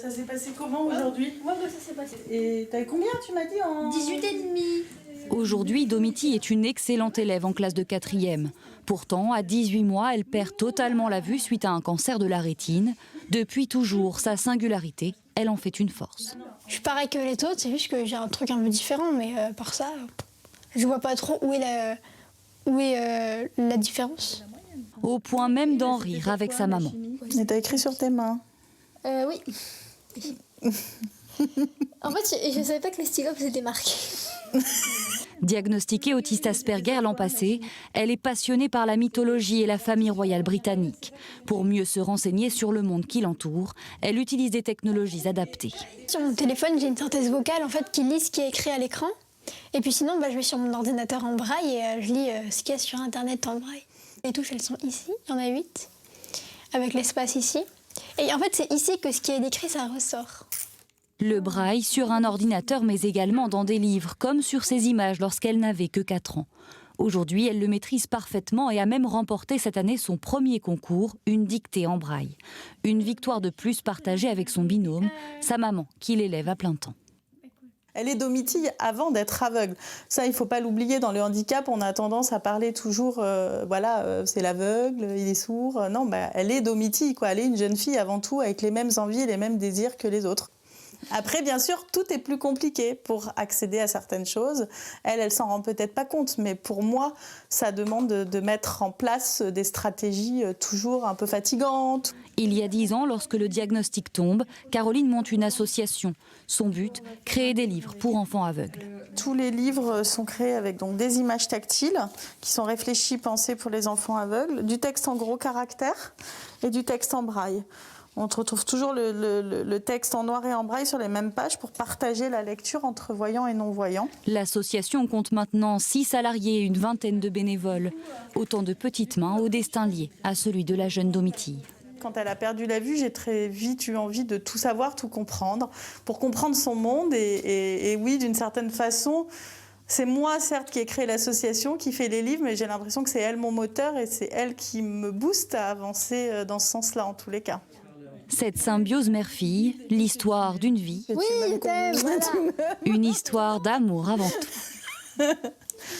Ça s'est passé comment aujourd'hui? Ouais, ça s'est passé. Et t'avais combien, tu m'as dit, en... 18,5. Aujourd'hui, Domiti est une excellente élève en classe de 4e. Pourtant, à 18 mois, elle perd totalement la vue suite à un cancer de la rétine. Depuis toujours, sa singularité, elle en fait une force. Je suis pareil que les autres, c'est juste que j'ai un truc un peu différent, mais par ça, je vois pas trop où est la différence. Au point même d'en rire avec sa maman. Et t'as écrit sur tes mains? Oui. En fait, je savais pas que les stylos faisaient des marques. Diagnostiquée autiste Asperger l'an passé, elle est passionnée par la mythologie et la famille royale britannique. Pour mieux se renseigner sur le monde qui l'entoure, elle utilise des technologies adaptées. Sur mon téléphone, j'ai une synthèse vocale en fait, qui lit ce qui est écrit à l'écran. Et puis sinon, je vais sur mon ordinateur en braille et je lis ce qu'il y a sur Internet en braille. Les touches, elles sont ici, il y en a 8, avec l'espace ici. Et en fait, c'est ici que ce qui est écrit, ça ressort. Le braille sur un ordinateur, mais également dans des livres, comme sur ces images lorsqu'elle n'avait que 4 ans. Aujourd'hui, elle le maîtrise parfaitement et a même remporté cette année son premier concours, une dictée en braille. Une victoire de plus partagée avec son binôme, sa maman, qui l'élève à plein temps. Elle est Domiti avant d'être aveugle. Ça, il ne faut pas l'oublier. Dans le handicap, on a tendance à parler toujours, c'est l'aveugle, il est sourd. Non, elle est Domiti, quoi. Elle est une jeune fille avant tout, avec les mêmes envies et les mêmes désirs que les autres. Après, bien sûr, tout est plus compliqué pour accéder à certaines choses. Elle s'en rend peut-être pas compte, mais pour moi, ça demande de mettre en place des stratégies toujours un peu fatigantes. Il y a 10 ans, lorsque le diagnostic tombe, Caroline monte une association. Son but, créer des livres pour enfants aveugles. Tous les livres sont créés avec donc, des images tactiles qui sont réfléchies, pensées pour les enfants aveugles, du texte en gros caractères et du texte en braille. On retrouve toujours le texte en noir et en braille sur les mêmes pages pour partager la lecture entre voyants et non-voyants. L'association compte maintenant 6 salariés et une vingtaine de bénévoles. Autant de petites mains au destin lié à celui de la jeune Domiti. Quand elle a perdu la vue, j'ai très vite eu envie de tout savoir, tout comprendre, pour comprendre son monde. Et oui, d'une certaine façon, c'est moi, certes, qui ai créé l'association, qui fait les livres, mais j'ai l'impression que c'est elle mon moteur et c'est elle qui me booste à avancer dans ce sens-là, en tous les cas. Cette symbiose mère-fille, l'histoire d'une vie. Oui, je t'aime, voilà. Une histoire d'amour avant tout.